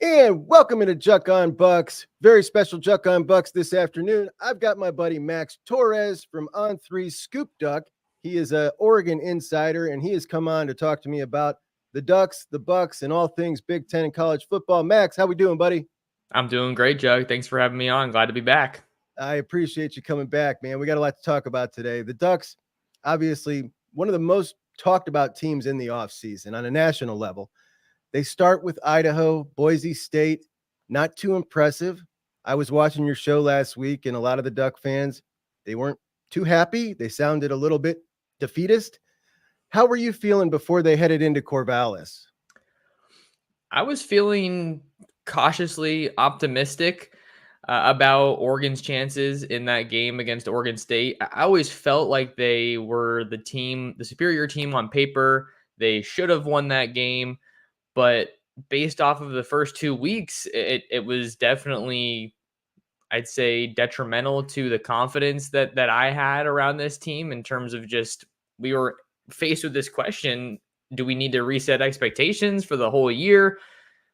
And welcome into Juck on Bucks. Very special Juck on Bucks this afternoon. I've got my buddy Max Torres from On3's Scoopduck. He is an Oregon insider, and he has come on to talk to me about the Ducks, the Bucks, and all things Big Ten and college football. Max, how we doing, buddy? I'm doing great, Jug. Thanks for having me on. Glad to be back. I appreciate you coming back, man. We got a lot to talk about today. The Ducks, obviously, one of the most talked about teams in the offseason on a national level. They start with Idaho, Boise State, not too impressive. I was watching your show last week, and a lot of the Duck fans, they weren't too happy. They sounded a little bit defeatist. How were you feeling before they headed into Corvallis? I was feeling cautiously optimistic about Oregon's chances in that game against Oregon State. I always felt like they were the superior team on paper. They should have won that game. But based off of the first 2 weeks, it was definitely, I'd say, detrimental to the confidence that I had around this team in terms of just we were faced with this question: do we need to reset expectations for the whole year?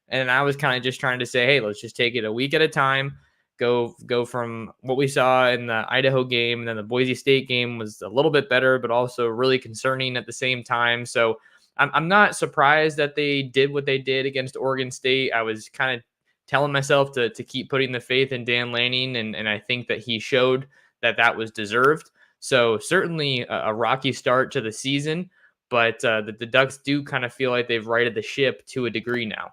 And I was kind of just trying to say, hey, let's just take it a week at a time. Go from what we saw in the Idaho game, and then the Boise State game was a little bit better, but also really concerning at the same time. So I'm not surprised that they did what they did against Oregon State. I was kind of telling myself to keep putting the faith in Dan Lanning, and I think that he showed that was deserved. So certainly a rocky start to the season, but the Ducks do kind of feel like they've righted the ship to a degree now.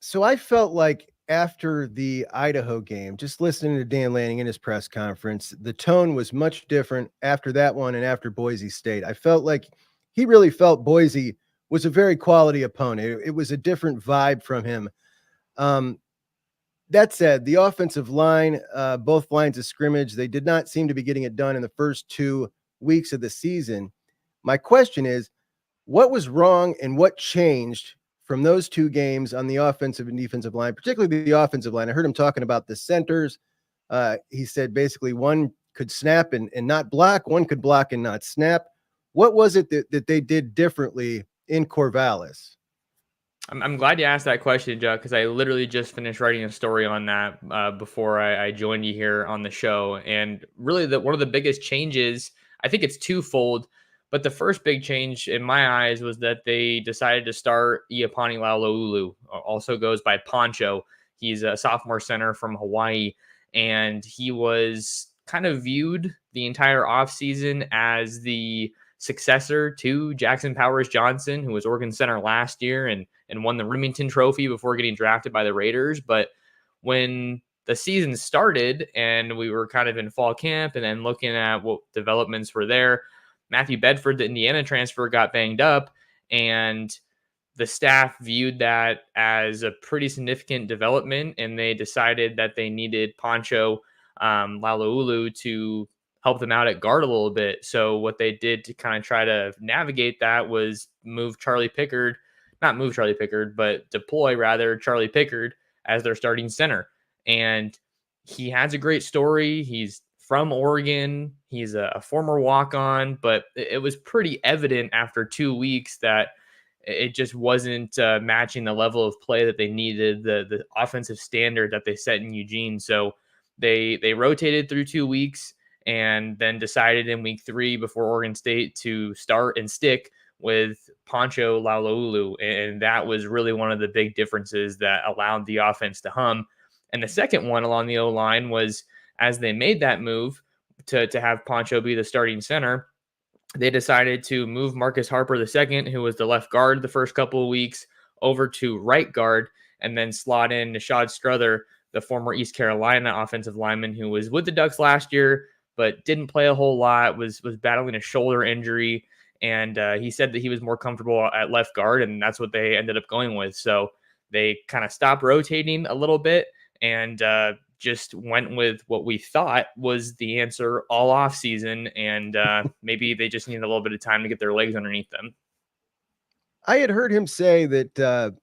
So I felt like after the Idaho game, just listening to Dan Lanning in his press conference, the tone was much different after that one and after Boise State. I felt like he really felt Boise was a very quality opponent. It was a different vibe from him. That said, the offensive line, both lines of scrimmage, they did not seem to be getting it done in the first 2 weeks of the season. My question is, what was wrong and what changed from those 2 games on the offensive and defensive line, particularly the offensive line? I heard him talking about the centers. He said basically one could snap and not block, one could block and not snap. What was it that they did differently in Corvallis? I'm glad you asked that question, Chuck, because I literally just finished writing a story on that before I joined you here on the show. And really, one of the biggest changes, I think it's twofold, but the first big change in my eyes was that they decided to start Iapani Laulaulu, also goes by Poncho. He's a sophomore center from Hawaii, and he was kind of viewed the entire offseason as the successor to Jackson Powers Johnson, who was Oregon center last year and won the Remington Trophy before getting drafted by the Raiders. But when the season started and we were kind of in fall camp and then looking at what developments were there, Matthew Bedford, the Indiana transfer, got banged up, and the staff viewed that as a pretty significant development, and they decided that they needed Poncho Laulaulu to help them out at guard a little bit. So what they did to kind of try to navigate that was deploy rather Charlie Pickard as their starting center. And he has a great story. He's from Oregon. He's a former walk-on, but it was pretty evident after 2 weeks that it just wasn't matching the level of play that they needed, the offensive standard that they set in Eugene. So they rotated through 2 weeks and then decided in week 3 before Oregon State to start and stick with Poncho Laulaulu. And that was really one of the big differences that allowed the offense to hum. And the second one along the O-line was, as they made that move to have Poncho be the starting center, they decided to move Marcus Harper II, who was the left guard the first couple of weeks, over to right guard, and then slot in Nishad Strother, the former East Carolina offensive lineman who was with the Ducks last year, but didn't play a whole lot, was battling a shoulder injury. And he said that he was more comfortable at left guard, and that's what they ended up going with. So they kind of stopped rotating a little bit and just went with what we thought was the answer all off season. And maybe they just needed a little bit of time to get their legs underneath them. I had heard him say that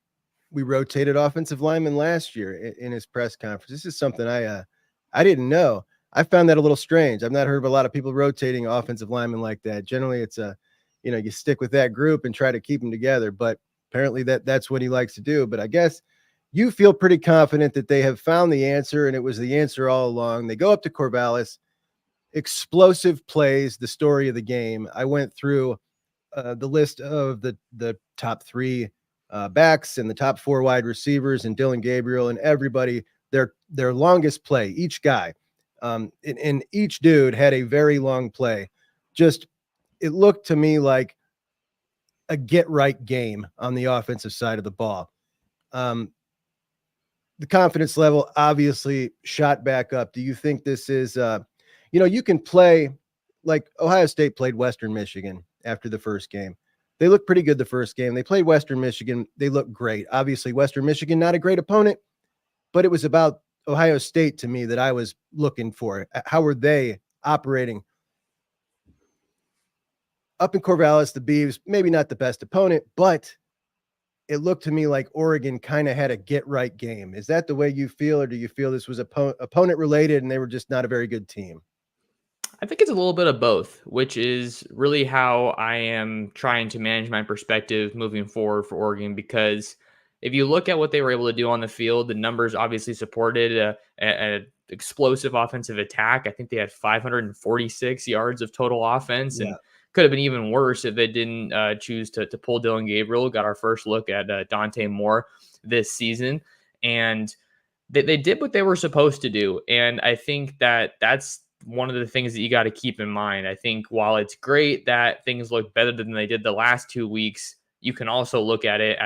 we rotated offensive linemen last year in his press conference. This is something I didn't know. I found that a little strange. I've not heard of a lot of people rotating offensive linemen like that. Generally, it's you stick with that group and try to keep them together. But Apparently that's what he likes to do. But I guess you feel pretty confident that they have found the answer, and it was the answer all along. They go up to Corvallis, explosive plays, the story of the game. I went through the list of the top three backs and the top four wide receivers and Dylan Gabriel and everybody, their longest play, each guy. And each dude had a very long play. Just, it looked to me like a get right game on the offensive side of the ball. The confidence level obviously shot back up. Do you think this is, you can play like Ohio State played Western Michigan after the first game. They looked pretty good the first game. They played Western Michigan. They looked great. Obviously, Western Michigan, not a great opponent, but it was about Ohio State to me that I was looking for. How were they operating? Up in Corvallis, the Beavs, maybe not the best opponent, but it looked to me like Oregon kind of had a get-right game. Is that the way you feel, or do you feel this was opponent-related and they were just not a very good team? I think it's a little bit of both, which is really how I am trying to manage my perspective moving forward for Oregon. Because if you look at what they were able to do on the field, the numbers obviously supported an explosive offensive attack. I think they had 546 yards of total offense, and could have been even worse if they didn't choose to pull Dylan Gabriel. Got our first look at Dante Moore this season, and they did what they were supposed to do. And I think that's one of the things that you got to keep in mind. I think while it's great that things look better than they did the last 2 weeks, you can also look at it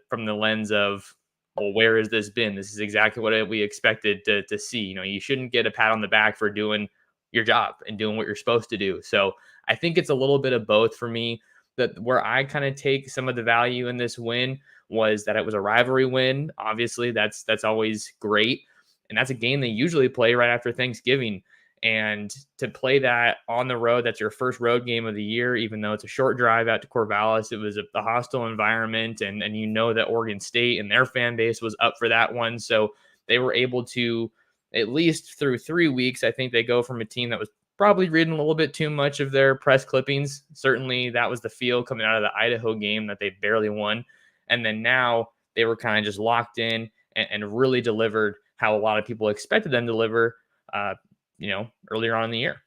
from the lens of, well, where has this been? This is exactly what we expected to see. You shouldn't get a pat on the back for doing your job and doing what you're supposed to do. So I think it's a little bit of both for me. That where I kind of take some of the value in this win was that it was a rivalry win. Obviously, that's always great. And that's a game they usually play right after Thanksgiving. And to play that on the road, that's your first road game of the year, even though it's a short drive out to Corvallis. It was a hostile environment, and that Oregon State and their fan base was up for that one. So they were able to, at least through 3 weeks, I think they go from a team that was probably reading a little bit too much of their press clippings. Certainly that was the feel coming out of the Idaho game that they barely won. And then now they were kind of just locked in and really delivered how a lot of people expected them to deliver, earlier on in the year.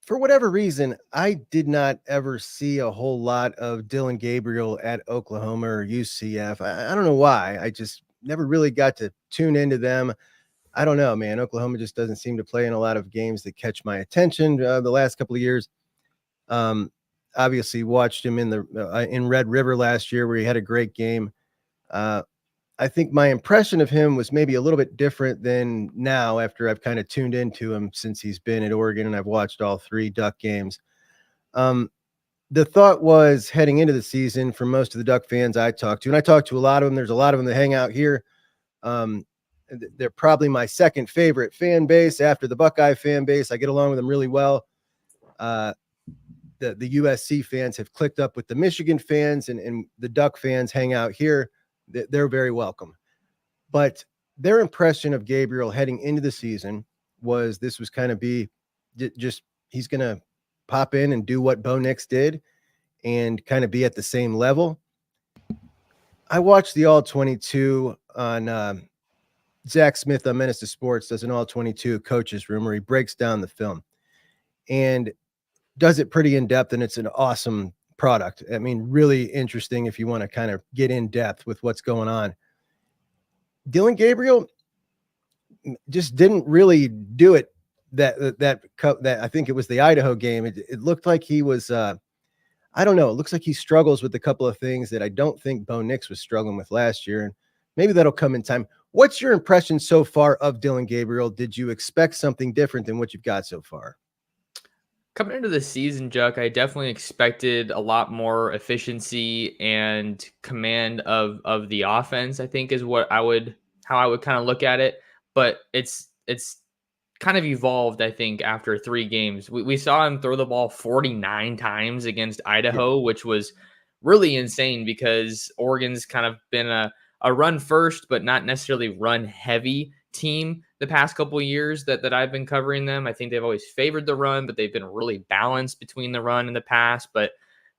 For whatever reason, I did not ever see a whole lot of Dylan Gabriel at Oklahoma or UCF. I don't know why. I just never really got to tune into them. I don't know, man. Oklahoma just doesn't seem to play in a lot of games that catch my attention the last couple of years. Obviously watched him in Red River last year where he had a great game. I think my impression of him was maybe a little bit different than now after I've kind of tuned into him since he's been at Oregon and I've watched all 3 Duck games. The thought was heading into the season for most of the Duck fans I talked to, and I talked to a lot of them. There's a lot of them that hang out here. They're probably my second favorite fan base after the Buckeye fan base. I get along with them really well. The USC fans have clicked up with the Michigan fans, and the Duck fans hang out here. They're very welcome. But their impression of Gabriel heading into the season was this was kind of just he's going to pop in and do what Bo Nix did and kind of be at the same level. I watched the All-22 on Zach Smith on Menace to Sports does an All-22 coaches room where he breaks down the film and does it pretty in depth, and it's an awesome product. I mean, really interesting if you want to kind of get in depth with what's going on. Dylan Gabriel just didn't really do it. That I think it was the Idaho game. It looked like he was, I don't know. It looks like he struggles with a couple of things that I don't think Bo Nix was struggling with last year. And maybe that'll come in time. What's your impression so far of Dylan Gabriel? Did you expect something different than what you've got so far? Coming into the season, Chuck, I definitely expected a lot more efficiency and command of the offense, I think is how I would kind of look at it. But it's kind of evolved, I think, after 3 games. We saw him throw the ball 49 times against Idaho, which was really insane because Oregon's kind of been a run first, but not necessarily run heavy team the past couple of years that I've been covering them. I think they've always favored the run, but they've been really balanced between the run and the pass. But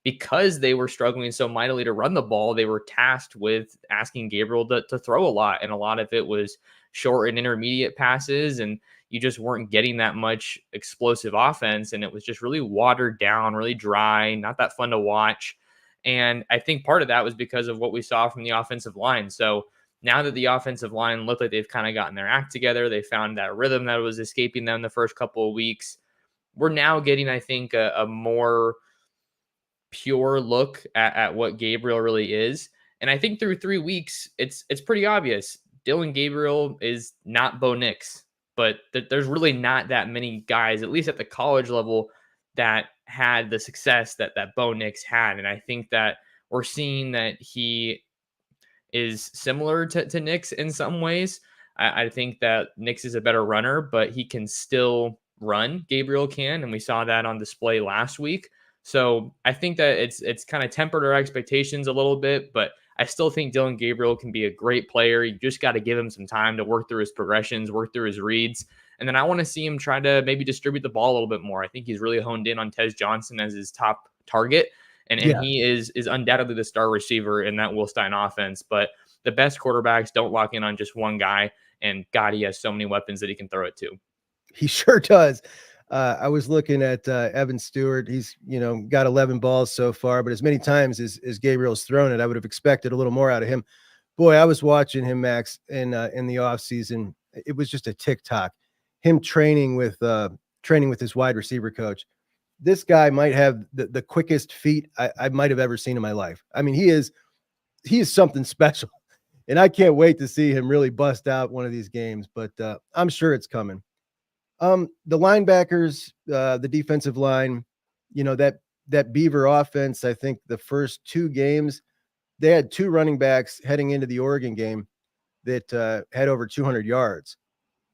because they were struggling so mightily to run the ball, they were tasked with asking Gabriel to throw a lot. And a lot of it was short and intermediate passes. And you just weren't getting that much explosive offense. And it was just really watered down, really dry, not that fun to watch. And I think part of that was because of what we saw from the offensive line. So now that the offensive line looked like they've kind of gotten their act together, they found that rhythm that was escaping them the first couple of weeks. We're now getting, I think, a more pure look at what Gabriel really is. And I think through 3 weeks, it's pretty obvious. Dylan Gabriel is not Bo Nix, but there's really not that many guys, at least at the college level, that had the success that Bo Nix had. And I think that we're seeing that he is similar to Nix in some ways. I think that Nix is a better runner, but he can still run. Gabriel can, and we saw that on display last week. So I think that it's kind of tempered our expectations a little bit, but I still think Dylan Gabriel can be a great player. You just got to give him some time to work through his progressions, work through his reads. And then I want to see him try to maybe distribute the ball a little bit more. I think he's really honed in on Tez Johnson as his top target. And he is undoubtedly the star receiver in that Wilstein offense. But the best quarterbacks don't lock in on just one guy. And God, he has so many weapons that he can throw it to. He sure does. I was looking at Evan Stewart. He's, got 11 balls so far, but as many times as Gabriel's thrown it, I would have expected a little more out of him. Boy, I was watching him, Max, in the offseason. It was just a TikTok. Him training with his wide receiver coach. This guy might have the quickest feet I might have ever seen in my life. I mean, he is something special, and I can't wait to see him really bust out one of these games, but I'm sure it's coming. The linebackers, the defensive line, that Beaver offense, I think the first 2 games, they had 2 running backs heading into the Oregon game that had over 200 yards.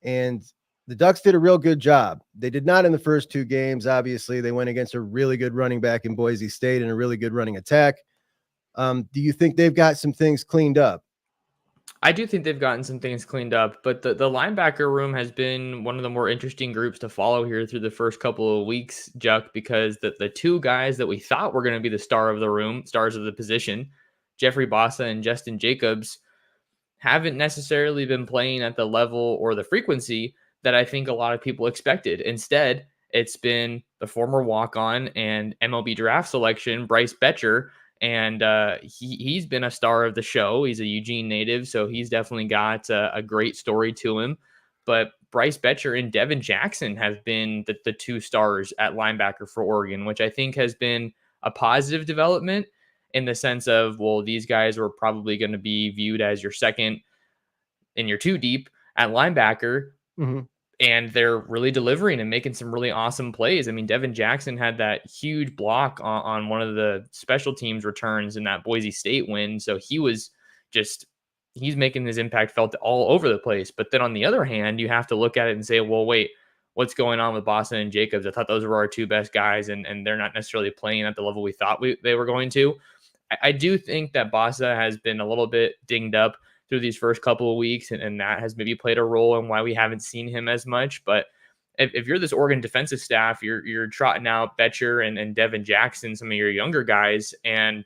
And the Ducks did a real good job. They did not in the first 2 games. Obviously, they went against a really good running back in Boise State and a really good running attack. Do you think they've got some things cleaned up? I do think they've gotten some things cleaned up, but the linebacker room has been one of the more interesting groups to follow here through the first couple of weeks, Juck, because the 2 guys that we thought were going to be the stars of the position, Jeffrey Bossa and Justin Jacobs, haven't necessarily been playing at the level or the frequency that I think a lot of people expected. Instead, it's been the former walk-on and MLB draft selection, Bryce Betcher, and he's been a star of the show. He's a Eugene native, so he's definitely got a great story to him. But Bryce Betcher and Devin Jackson have been the 2 stars at linebacker for Oregon, which I think has been a positive development in the sense of, well, these guys were probably going to be viewed as your second and your 2 deep at linebacker. Mm-hmm. And they're really delivering and making some really awesome plays. I mean, Devin Jackson had that huge block on one of the special teams returns in that Boise State win. So he's making his impact felt all over the place. But then on the other hand, you have to look at it and say, well, wait, what's going on with Bossa and Jacobs? I thought those were our 2 best guys, and they're not necessarily playing at the level we thought they were going to. I do think that Bossa has been a little bit dinged up through these first couple of weeks, and that has maybe played a role in why we haven't seen him as much. But if you're this Oregon defensive staff, you're trotting out Betcher and Devin Jackson, some of your younger guys, and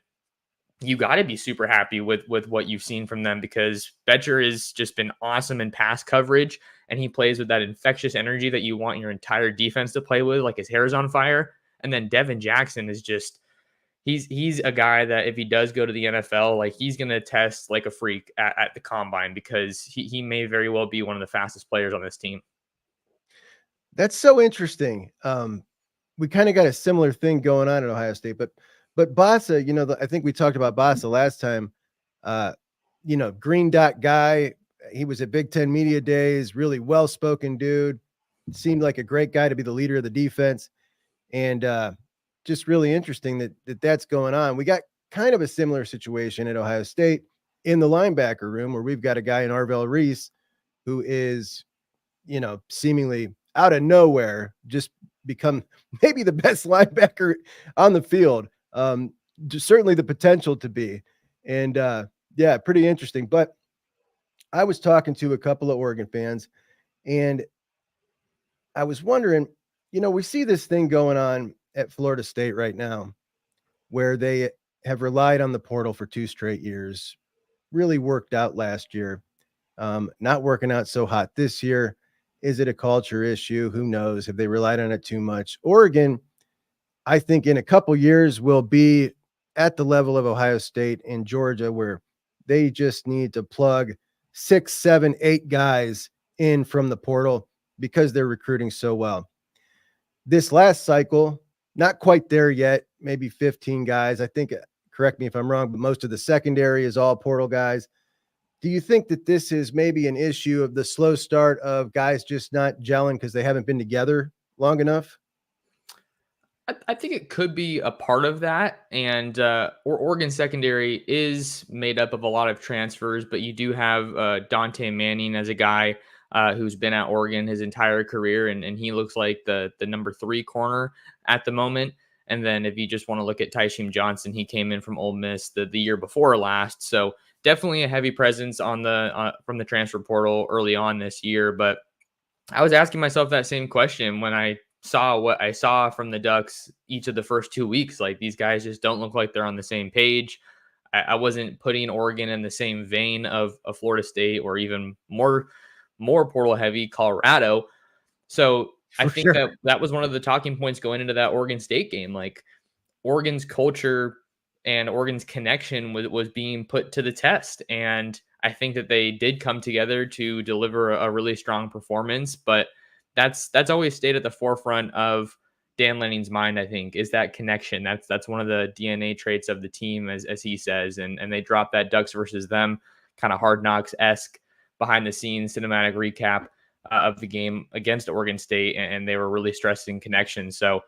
you got to be super happy with what you've seen from them, because Betcher has just been awesome in pass coverage, and he plays with that infectious energy that you want your entire defense to play with, like his hair is on fire. And then Devin Jackson is just, he's a guy that if he does go to the NFL, like he's going to test like a freak at the combine, because he may very well be one of the fastest players on this team. That's so interesting. We kind of got a similar thing going on at Ohio State, but Bossa, I think we talked about Bossa last time. Green dot guy. He was at Big Ten Media Days, really well-spoken dude. Seemed like a great guy to be the leader of the defense. And just really interesting that's going on. We got kind of a similar situation at Ohio State in the linebacker room, where we've got a guy in Arvell Reese who is, seemingly out of nowhere, just become maybe the best linebacker on the field. Certainly the potential to be. And pretty interesting. But I was talking to a couple of Oregon fans, and I was wondering, we see this thing going on at Florida State right now, where they have relied on the portal for 2 straight years. Really worked out last year. Not working out so hot this year. Is it a culture issue? Who knows? Have they relied on it too much? Oregon, I think in a couple years will be at the level of Ohio State and Georgia, where they just need to plug 6, 7, 8 guys in from the portal because they're recruiting so well. This last cycle, not quite there yet, maybe 15 guys. I think, correct me if I'm wrong, but most of the secondary is all portal guys. Do you think that this is maybe an issue of the slow start of guys just not gelling because they haven't been together long enough? I think it could be a part of that. And Oregon secondary is made up of a lot of transfers, but you do have Dante Manning as a guy who's been at Oregon his entire career, and he looks like the number 3 corner at the moment. And then if you just want to look at Tysheem Johnson, he came in from Ole Miss the year before last. So definitely a heavy presence on the from the transfer portal early on this year. But I was asking myself that same question when I saw what I saw from the Ducks each of the first 2 weeks. Like, these guys just don't look like they're on the same page. I wasn't putting Oregon in the same vein of Florida State or even more portal heavy Colorado. So I For think sure. that was one of the talking points going into that Oregon State game. Like, Oregon's culture and Oregon's connection was being put to the test. And I think that they did come together to deliver a really strong performance. But that's always stayed at the forefront of Dan Lanning's mind, I think, is that connection. That's one of the DNA traits of the team, as he says. And they dropped that Ducks versus them kind of Hard Knocks-esque behind the scenes cinematic recap of the game against Oregon State. And they were really stressing connection. So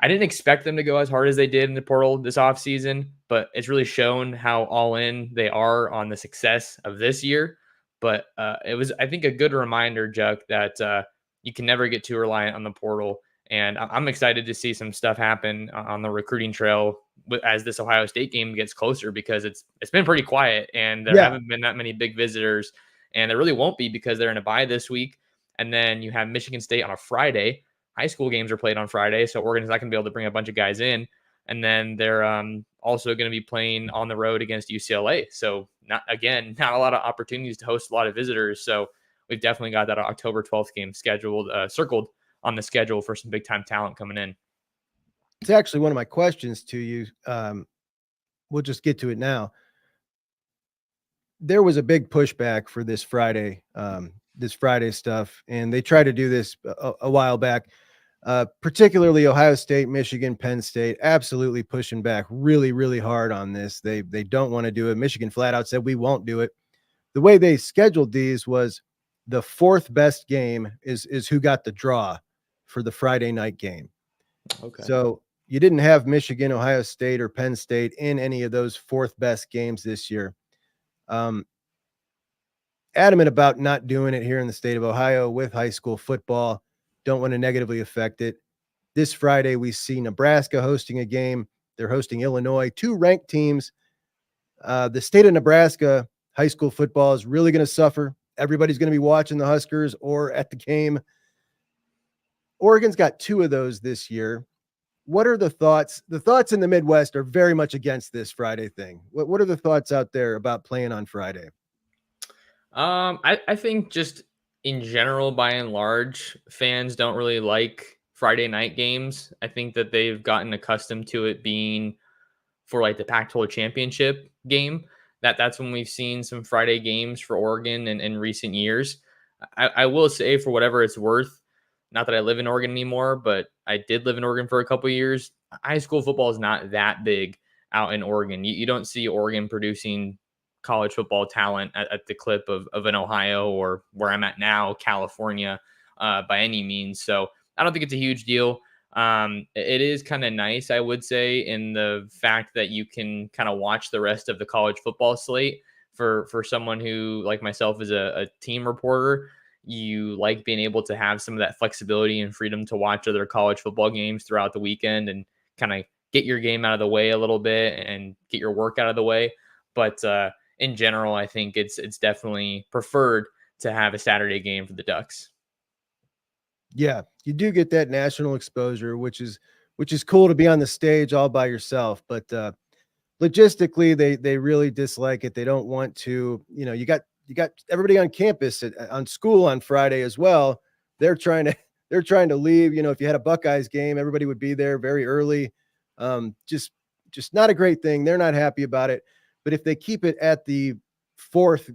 I didn't expect them to go as hard as they did in the portal this offseason, but it's really shown how all in they are on the success of this year. But it was, I think, a good reminder, Juck, that you can never get too reliant on the portal. And I'm excited to see some stuff happen on the recruiting trail as this Ohio State game gets closer, because it's been pretty quiet and there Yeah. haven't been that many big visitors, and there really won't be because they're in a bye this week. And then you have Michigan State on a Friday. High school games are played on Friday, so Oregon's not going to be able to bring a bunch of guys in. And then they're also going to be playing on the road against UCLA. So not a lot of opportunities to host a lot of visitors. So we've definitely got that October 12th game scheduled, circled on the schedule for some big time talent coming in. It's actually one of my questions to you. We'll just get to it now. There was a big pushback for this Friday stuff, and they tried to do this a while back. Particularly Ohio State, Michigan, Penn State, absolutely pushing back really, really hard on this. They don't want to do it. Michigan flat out said, we won't do it. The way they scheduled these was the 4th best game is who got the draw for the Friday night game. Okay. So you didn't have Michigan, Ohio State, or Penn State in any of those 4th best games this year. Adamant about not doing it here in the state of Ohio with high school football. Don't want to negatively affect it. This Friday, we see Nebraska hosting a game. They're hosting Illinois, 2 ranked teams. The state of Nebraska high school football is really going to suffer. Everybody's going to be watching the Huskers or at the game. Oregon's got 2 of those this year. What are the thoughts? The thoughts in the Midwest are very much against this Friday thing. What are the thoughts out there about playing on Friday? I think just in general, by and large, fans don't really like Friday night games. I think that they've gotten accustomed to it being for like the Pac-12 championship game. That's when we've seen some Friday games for Oregon in recent years. I will say, for whatever it's worth, not that I live in Oregon anymore, but I did live in Oregon for a couple of years. High school football is not that big out in Oregon. You don't see Oregon producing college football talent at the clip of an Ohio or where I'm at now, California, by any means. So I don't think it's a huge deal. It is kind of nice, I would say, in the fact that you can kind of watch the rest of the college football slate. For someone who, like myself, is a team reporter, you like being able to have some of that flexibility and freedom to watch other college football games throughout the weekend and kind of get your game out of the way a little bit and get your work out of the way. But in general, I think it's definitely preferred to have a Saturday game for the Ducks. Yeah, you do get that national exposure, which is which is cool to be on the stage all by yourself. But logistically, they really dislike it. They don't want to. You got everybody on campus on school on Friday as well. They're trying to leave. If you had a Buckeyes game, everybody would be there very early. Just not a great thing. They're not happy about it. But if they keep it at the fourth,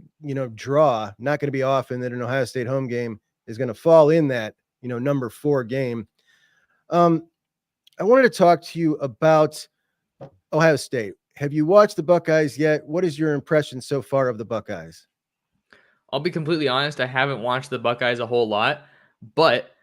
draw, not going to be often that an Ohio State home game is going to fall in that, number 4 game. I wanted to talk to you about Ohio State. Have you watched the Buckeyes yet? What is your impression so far of the Buckeyes? I'll be completely honest, I haven't watched the Buckeyes a whole lot, but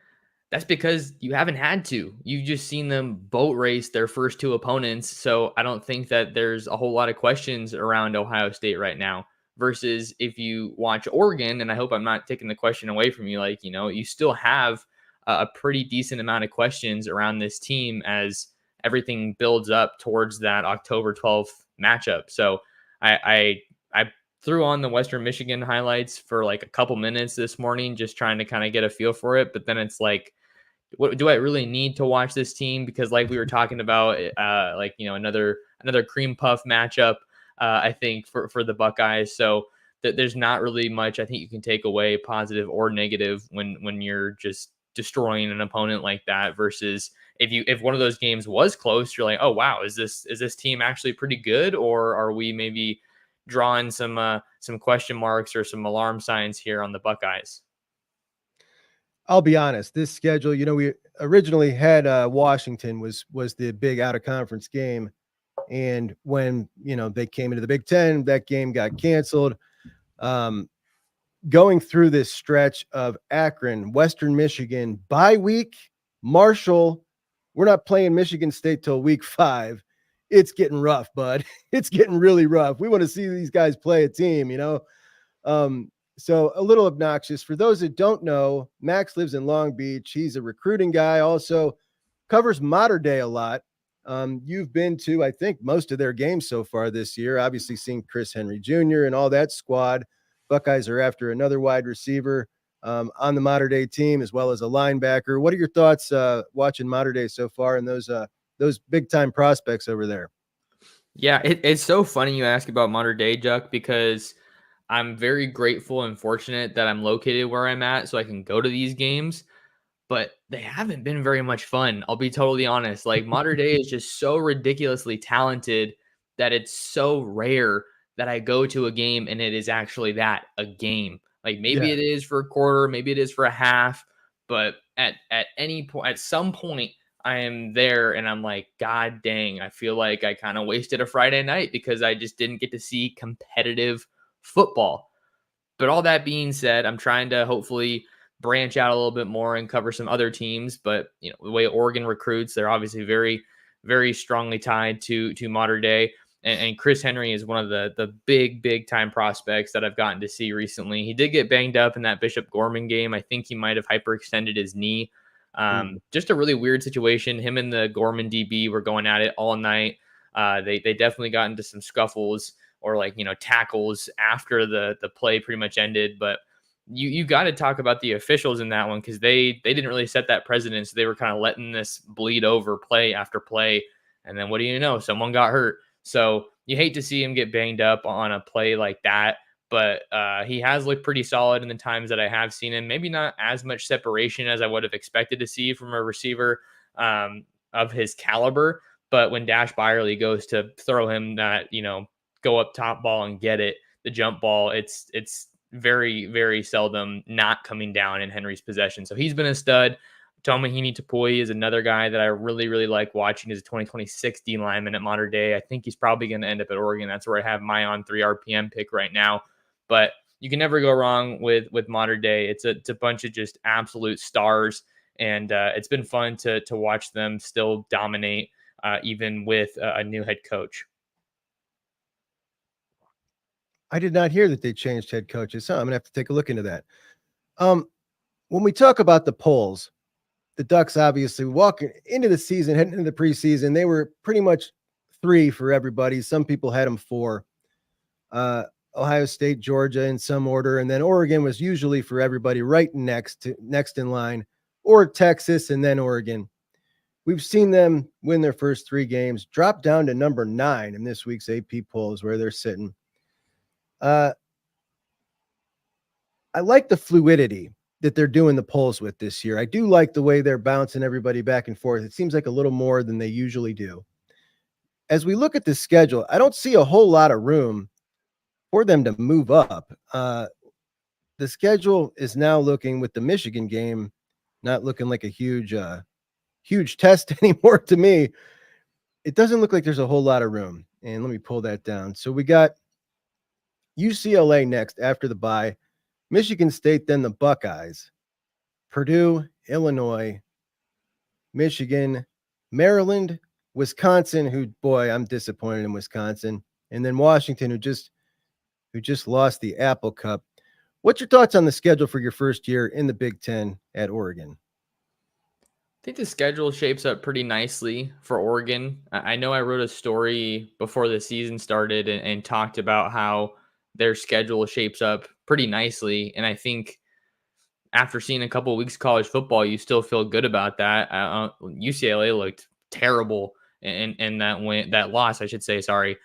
that's because you haven't had to. You've just seen them boat race their first 2 opponents. So I don't think that there's a whole lot of questions around Ohio State right now. Versus if you watch Oregon, and I hope I'm not taking the question away from you, you still have a pretty decent amount of questions around this team as everything builds up towards that October 12th matchup. So I threw on the Western Michigan highlights for like a couple minutes this morning, just trying to kind of get a feel for it. But then it's like, what do I really need to watch this team? Because like we were talking about, another cream puff matchup, I think for the Buckeyes. So there's not really much I think you can take away, positive or negative, when you're just destroying an opponent like that. Versus if one of those games was close, you're like, oh wow, is this team actually pretty good, or are we maybe drawing some question marks or some alarm signs here on the Buckeyes? I'll be honest, this schedule, we originally had Washington was the big out of conference game. And when, they came into the Big Ten, that game got canceled. Going through this stretch of Akron, Western Michigan, bye week, Marshall, we're not playing Michigan State till week 5. It's getting rough, bud. It's getting really rough. We want to see these guys play a team, So a little obnoxious. For those that don't know, Max lives in Long Beach. He's a recruiting guy, also covers Mater Dei a lot. You've been to, I think, most of their games so far this year. Obviously seen Chris Henry Jr. and all that squad. Buckeyes are after another wide receiver on the Mater Dei team, as well as a linebacker. What are your thoughts watching Mater Dei so far and those big-time prospects over there? Yeah, it's so funny you ask about Mater Dei, Juck, because I'm very grateful and fortunate that I'm located where I'm at so I can go to these games, but they haven't been very much fun. I'll be totally honest. Like, Mater Dei is just so ridiculously talented that it's so rare that I go to a game and it is actually a game. Like, maybe Yeah. it is for a quarter, maybe it is for a half, but at any point, at some point, I am there and I'm like, God dang, I feel like I kind of wasted a Friday night because I just didn't get to see competitive football. But all that being said, I'm trying to hopefully branch out a little bit more and cover some other teams. But the way Oregon recruits, they're obviously very, very strongly tied to Mater Dei. And Chris Henry is one of the big time prospects that I've gotten to see recently. He did get banged up in that Bishop Gorman game. I think he might have hyperextended his knee. Just a really weird situation. Him and the Gorman DB were going at it all night. They definitely got into some scuffles or tackles after the play pretty much ended. But you got to talk about the officials in that one, because they didn't really set that precedent. So they were kind of letting this bleed over play after play. And then what do you know? Someone got hurt. So you hate to see him get banged up on a play like that. But he has looked pretty solid in the times that I have seen him. Maybe not as much separation as I would have expected to see from a receiver of his caliber. But when Dash Byerly goes to throw him that, go up top ball and get it, the jump ball, it's very, very seldom not coming down in Henry's possession. So he's been a stud. Tomahini Tapui is another guy that I really, really like watching. As a 2026 D lineman at Mater Dei. I think he's probably going to end up at Oregon. That's where I have my On3 RPM pick right now. But you can never go wrong with Mater Dei. It's a bunch of just absolute stars, and it's been fun to watch them still dominate, even with a new head coach. I did not hear that they changed head coaches. So I'm gonna have to take a look into that. When we talk about the polls, the Ducks obviously walking into the season, heading into the preseason, they were pretty much 3 for everybody. Some people had them 4. Ohio State, Georgia in some order, and then Oregon was usually for everybody right next in line, or Texas and then Oregon. we've seen them win their first 3 games, drop down to number 9 in this week's AP polls where they're sitting. I like the fluidity that they're doing the polls with this year. I do like the way they're bouncing everybody back and forth. It seems like a little more than they usually do. As we look at the schedule, I don't see a whole lot of room for them to move up. The schedule is now looking, with the Michigan game, not looking like a huge test anymore to me. It doesn't look like there's a whole lot of room. And let me pull that down. So we got UCLA next after the bye, Michigan State, then the Buckeyes, Purdue, Illinois, Michigan, Maryland, Wisconsin, who, boy, I'm disappointed in Wisconsin, and then Washington, who just lost the Apple Cup. What's your thoughts on the schedule for your first year in the Big Ten at Oregon? I think the schedule shapes up pretty nicely for Oregon. I know I wrote a story before the season started and talked about how their schedule shapes up pretty nicely. And I think after seeing a couple of weeks of college football, you still feel good about that. UCLA looked terrible in that loss, I should say. Sorry.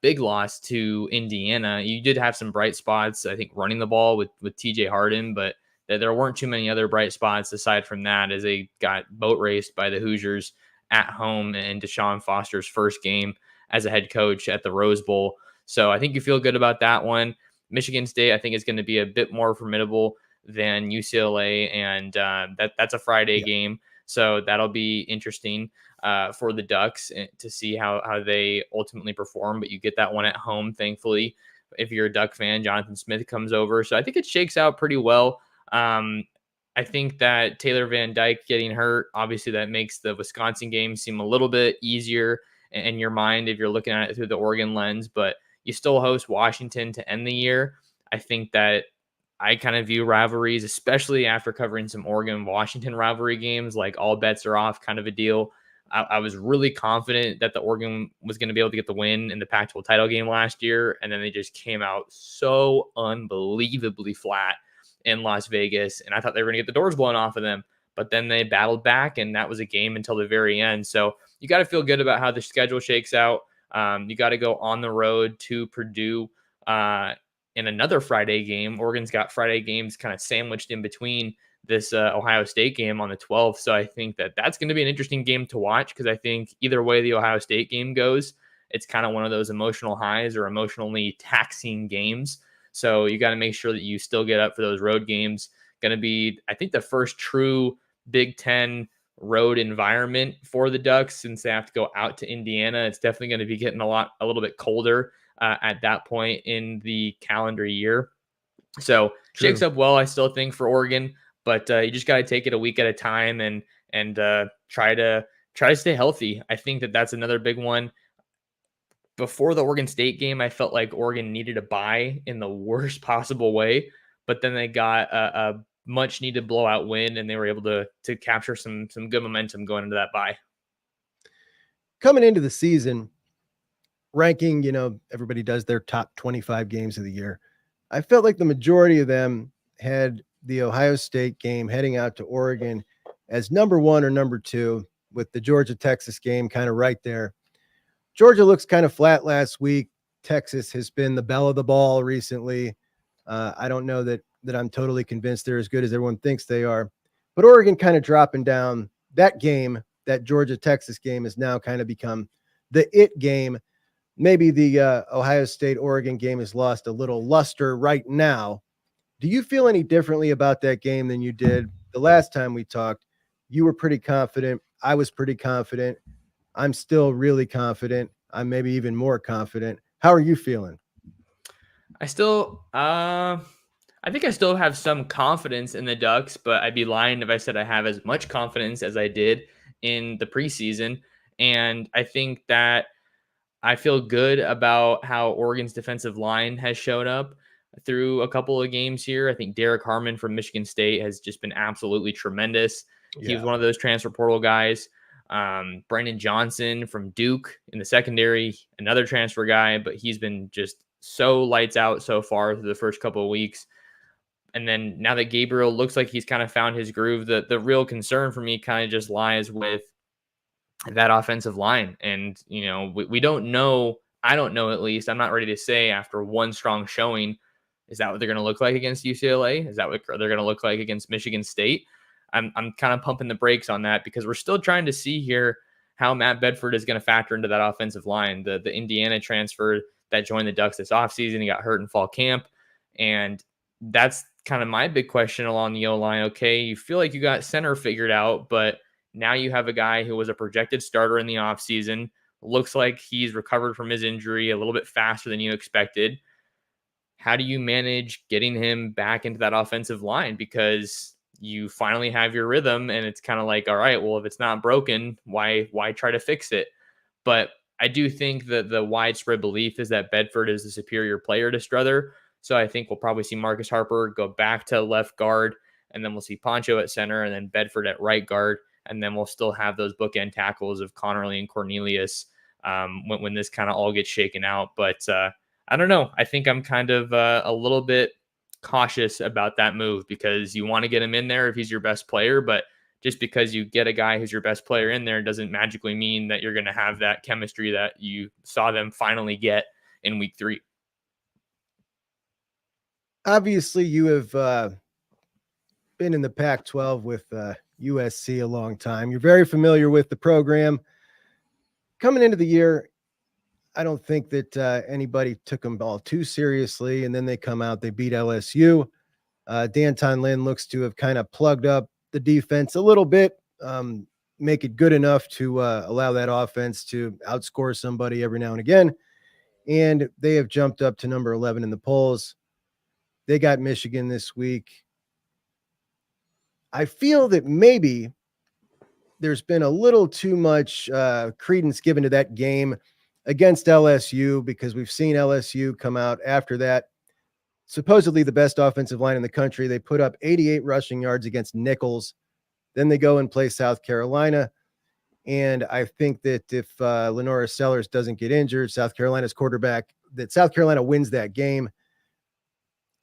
Big loss to Indiana. You did have some bright spots, I think, running the ball with TJ Harden, but there weren't too many other bright spots aside from that, as they got boat raced by the Hoosiers at home in Deshaun Foster's first game as a head coach at the Rose Bowl. So I think you feel good about that one. Michigan State, I think, is going to be a bit more formidable than UCLA, and that's a Friday game. So that'll be interesting for the Ducks to see how they ultimately perform. But you get that one at home, thankfully. If you're a Duck fan, Jonathan Smith comes over. So I think it shakes out pretty well. I think that Taylor Van Dyke getting hurt, obviously that makes the Wisconsin game seem a little bit easier in your mind if you're looking at it through the Oregon lens, but you still host Washington to end the year. I think that I kind of view rivalries, especially after covering some Oregon-Washington rivalry games, like all bets are off kind of a deal. I was really confident that the Oregon was going to be able to get the win in the Pac-12 title game last year, and then they just came out so unbelievably flat in Las Vegas, and I thought they were going to get the doors blown off of them, but then they battled back, and that was a game until the very end. So you got to feel good about how the schedule shakes out. You got to go on the road to Purdue in another Friday game. Oregon's got Friday games kind of sandwiched in between this Ohio State game on the 12th. So I think that that's going to be an interesting game to watch, because I think either way the Ohio State game goes, it's kind of one of those emotional highs or emotionally taxing games. So you got to make sure that you still get up for those road games. Going to be, I think, the first true Big Ten road environment for the Ducks, since they have to go out to Indiana. It's definitely going to be getting a little bit colder at that point in the calendar year. So shakes up well, I still think, for Oregon, but you just got to take it a week at a time and try to stay healthy. I think that that's another big one. Before the Oregon State game, I felt like Oregon needed a bye in the worst possible way, but then they got a much needed blowout win, and they were able to capture some good momentum going into that bye. Coming into the season, ranking, everybody does their top 25 games of the year. I felt like the majority of them had the Ohio State game heading out to Oregon as number 1 or number 2, with the Georgia-Texas game kind of right there. Georgia looks kind of flat last week. Texas has been the belle of the ball recently. I don't know that I'm totally convinced they're as good as everyone thinks they are. But Oregon kind of dropping down. That game, that Georgia-Texas game, has now kind of become the it game. Maybe the Ohio State-Oregon game has lost a little luster right now. Do you feel any differently about that game than you did the last time we talked? You were pretty confident. I was pretty confident. I'm still really confident. I'm maybe even more confident. How are you feeling? I think I still have some confidence in the Ducks, but I'd be lying if I said I have as much confidence as I did in the preseason. And I think that I feel good about how Oregon's defensive line has shown up through a couple of games here. I think Derek Harmon from Michigan State has just been absolutely tremendous. He was one of those transfer portal guys. Brandon Johnson from Duke in the secondary, another transfer guy, but he's been just so lights out so far through the first couple of weeks. And then now that Gabriel looks like he's kind of found his groove, the real concern for me kind of just lies with that offensive line. And, we don't know. I don't know, at least. I'm not ready to say after one strong showing, is that what they're going to look like against UCLA? Is that what they're going to look like against Michigan State? I'm kind of pumping the brakes on that because we're still trying to see here how Matt Bedford is going to factor into that offensive line. The Indiana transfer that joined the Ducks this offseason, he got hurt in fall camp. And that's kind of my big question along the O-line. Okay, you feel like you got center figured out, but now you have a guy who was a projected starter in the offseason. Looks like he's recovered from his injury a little bit faster than you expected. How do you manage getting him back into that offensive line? Because you finally have your rhythm, and it's kind of like, all right, well, if it's not broken, why try to fix it? But I do think that the widespread belief is that Bedford is the superior player to Strother. So I think we'll probably see Marcus Harper go back to left guard, and then we'll see Poncho at center, and then Bedford at right guard. And then we'll still have those bookend tackles of Connerly and Cornelius when this kind of all gets shaken out. But I don't know. I think I'm kind of a little bit cautious about that move because you want to get him in there if he's your best player. But just because you get a guy who's your best player in there doesn't magically mean that you're going to have that chemistry that you saw them finally get in week 3. Obviously, you have been in the Pac-12 with USC a long time. You're very familiar with the program. Coming into the year, I don't think that anybody took them all too seriously, and then they come out, they beat LSU. Danton Lynn looks to have kind of plugged up the defense a little bit, make it good enough to allow that offense to outscore somebody every now and again. And they have jumped up to number 11 in the polls. They got Michigan this week. I feel that maybe there's been a little too much credence given to that game against LSU because we've seen LSU come out after that. Supposedly the best offensive line in the country. They put up 88 rushing yards against Nichols. Then they go and play South Carolina. And I think that if Lenora Sellers doesn't get injured, South Carolina's quarterback, that South Carolina wins that game.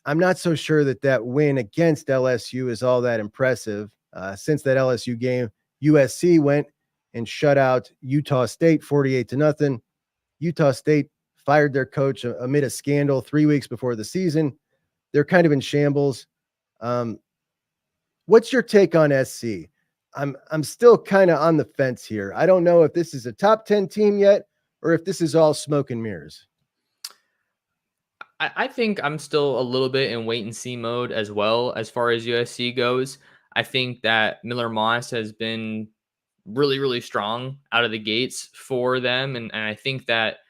I'm not so sure that that win against LSU is all that impressive. Since that LSU game, USC went and shut out Utah State 48-0. Utah State fired their coach amid a scandal 3 weeks before the season. They're kind of in shambles. What's your take on SC? I'm still kind of on the fence here. I don't know if this is a top 10 team yet or if this is all smoke and mirrors. I think I'm still a little bit in wait and see mode as well as far as USC goes. I think that Miller Moss has been really, really strong out of the gates for them. And I think that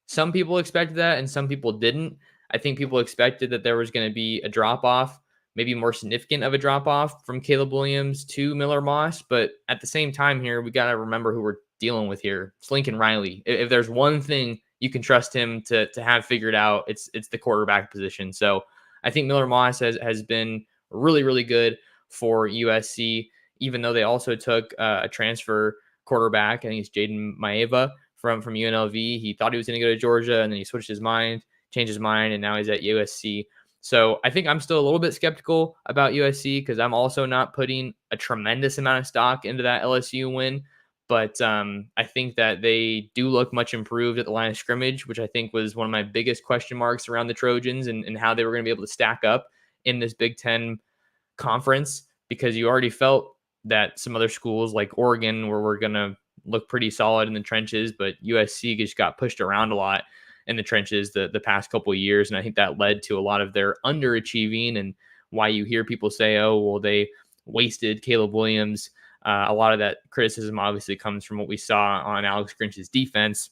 some people expected that and some people didn't. I think people expected that there was going to be a drop off, maybe more significant of a drop off from Caleb Williams to Miller Moss. But at the same time here, we got to remember who we're dealing with here. It's Lincoln Riley. If there's one thing you can trust him to have figured out, it's the quarterback position. So I think Miller Moss has been really, really good for USC, even though they also took a transfer quarterback. I think it's Jaden Maeva from UNLV. He thought he was going to go to Georgia, and then he changed his mind, and now he's at USC. So I think I'm still a little bit skeptical about USC because I'm also not putting a tremendous amount of stock into that LSU win. But I think that they do look much improved at the line of scrimmage, which I think was one of my biggest question marks around the Trojans and how they were going to be able to stack up in this Big Ten conference, because you already felt that some other schools like Oregon were going to look pretty solid in the trenches, but USC just got pushed around a lot in the trenches the past couple of years. And I think that led to a lot of their underachieving and why you hear people say, oh, well, they wasted Caleb Williams. A lot of that criticism obviously comes from what we saw on Alex Grinch's defense.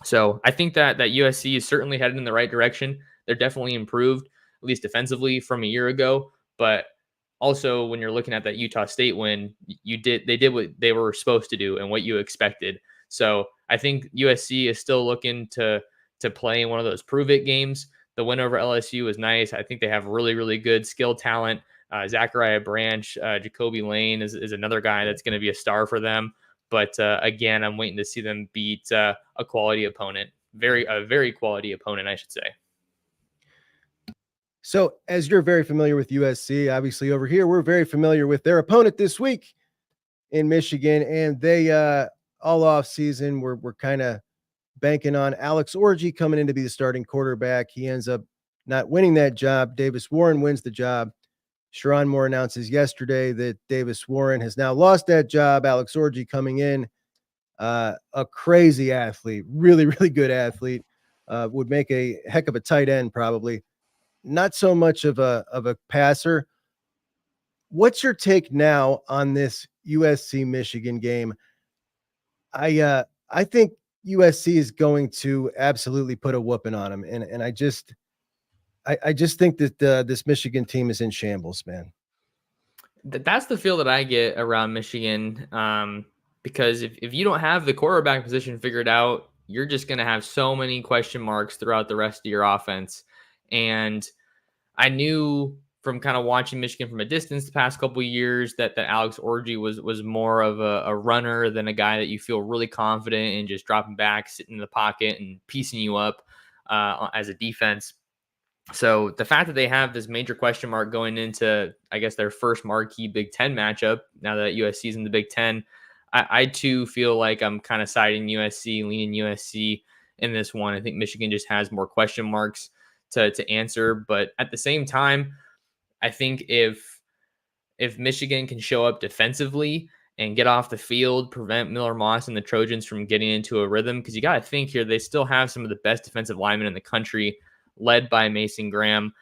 So I think that USC is certainly headed in the right direction. They're definitely improved, at least defensively, from a year ago. But also, when you're looking at that Utah State win, they did what they were supposed to do and what you expected. So I think USC is still looking to play in one of those prove-it games. The win over LSU was nice. I think they have really, really good skill talent. Zachariah Branch, Jacoby Lane is another guy that's going to be a star for them. But again, I'm waiting to see them beat a quality opponent, a very quality opponent, I should say. So as you're very familiar with USC, obviously over here, we're very familiar with their opponent this week in Michigan. And they all off season, we're kind of banking on Alex Orji coming in to be the starting quarterback. He ends up not winning that job. Davis Warren wins the job. Sharon Moore announces yesterday that Davis Warren has now lost that job. Alex Orji coming in, a crazy athlete, really, really good athlete, would make a heck of a tight end probably. Not so much of a passer. What's your take now on this USC Michigan game? I think USC is going to absolutely put a whooping on them, and I just think that this Michigan team is in shambles, man. That's the feel that I get around Michigan, because if you don't have the quarterback position figured out, you're just going to have so many question marks throughout the rest of your offense. And I knew from kind of watching Michigan from a distance the past couple of years that Alex Orji was more of a runner than a guy that you feel really confident in just dropping back, sitting in the pocket, and piecing you up as a defense. So the fact that they have this major question mark going into, I guess, their first marquee Big Ten matchup, now that USC is in the Big Ten, I too feel like I'm kind of siding USC, leaning USC in this one. I think Michigan just has more question marks to answer. But at the same time, I think if Michigan can show up defensively and get off the field, prevent Miller Moss and the Trojans from getting into a rhythm, because you got to think here, they still have some of the best defensive linemen in the country, led by Mason Graham,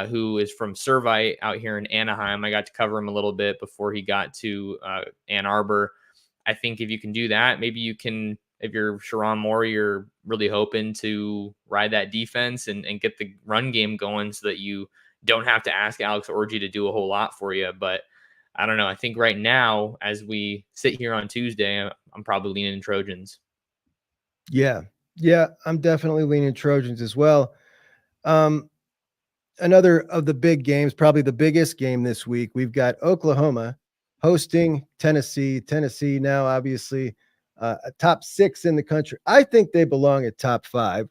who is from Servite out here in Anaheim. I got to cover him a little bit before he got to Ann Arbor. I think if you can do that, maybe you can, if you're Sharon Moore, you're really hoping to ride that defense and get the run game going so that you don't have to ask Alex Orji to do a whole lot for you. But I don't know. I think right now, as we sit here on Tuesday, I'm probably leaning Trojans. Yeah, I'm definitely leaning Trojans as well. Another of the big games, probably the biggest game this week, we've got Oklahoma hosting Tennessee. Tennessee now obviously a top 6 in the country. I think they belong at top 5.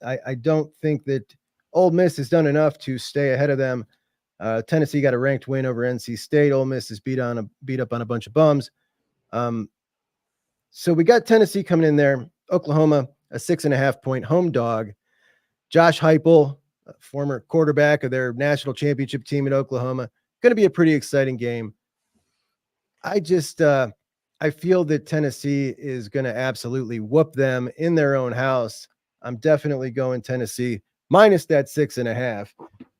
I don't think that Ole Miss has done enough to stay ahead of them. Tennessee got a ranked win over NC State. Ole Miss is beat up on a bunch of bums. So we got Tennessee coming in there. Oklahoma, a 6.5-point home dog. Josh Heupel, former quarterback of their national championship team at Oklahoma, going to be a pretty exciting game. I feel that Tennessee is going to absolutely whoop them in their own house. I'm definitely going Tennessee minus that 6.5.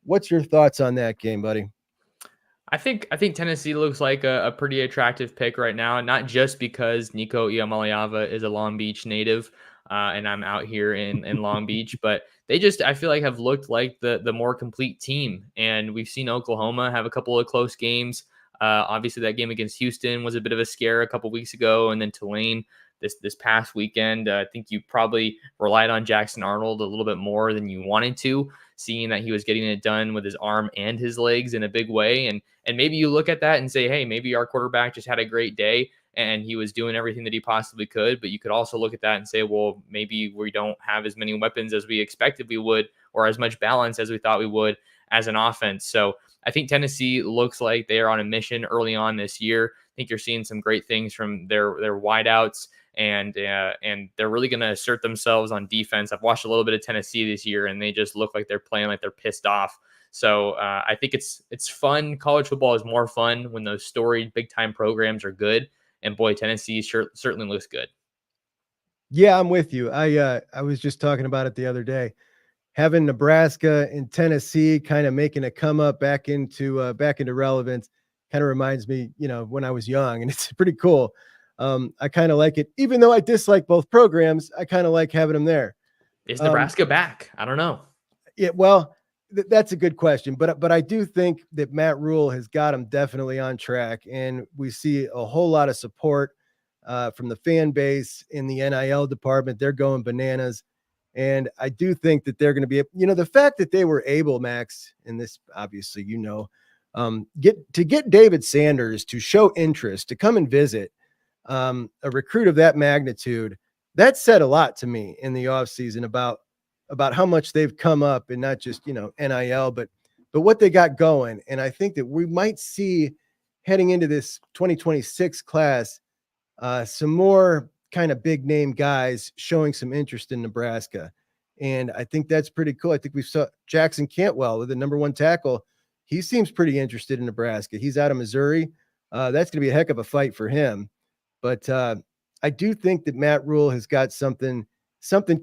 What's your thoughts on that game, buddy? I think Tennessee looks like a pretty attractive pick right now, and not just because Nico Iamaleava is a Long Beach native, and I'm out here in Long Beach, but they just, I feel like, have looked like the more complete team. And we've seen Oklahoma have a couple of close games. Obviously, that game against Houston was a bit of a scare a couple weeks ago, and then Tulane this past weekend. I think you probably relied on Jackson Arnold a little bit more than you wanted to, seeing that he was getting it done with his arm and his legs in a big way. And maybe you look at that and say, hey, maybe our quarterback just had a great day and he was doing everything that he possibly could. But you could also look at that and say, well, maybe we don't have as many weapons as we expected we would, or as much balance as we thought we would as an offense. So I think Tennessee looks like they are on a mission early on this year. I think you're seeing some great things from their wideouts, and they're really going to assert themselves on defense. I've watched a little bit of Tennessee this year, and they just look like they're playing like they're pissed off. So I think it's fun. College football is more fun when those storied big-time programs are good, and boy, Tennessee certainly looks good. Yeah, I'm with you. I was just talking about it the other day. Having Nebraska and Tennessee kind of making a come up back into relevance kind of reminds me, when I was young, and it's pretty cool. I kind of like it, even though I dislike both programs. I kind of like having them there. Is Nebraska back? I don't know. Yeah, well, that's a good question, but I do think that Matt Rule has got them definitely on track, and we see a whole lot of support from the fan base in the NIL department. They're going bananas. And I do think that they're going to be, the fact that they were able, Max, and this obviously, get David Sanders to show interest, to come and visit a recruit of that magnitude. That said a lot to me in the offseason about how much they've come up, and not just, NIL, but what they got going. And I think that we might see heading into this 2026 class some more kind of big name guys showing some interest in Nebraska. And I think that's pretty cool. I think we saw Jackson Cantwell with the number 1 tackle. He seems pretty interested in Nebraska. He's out of Missouri. That's going to be a heck of a fight for him. But I do think that Matt Rule has got something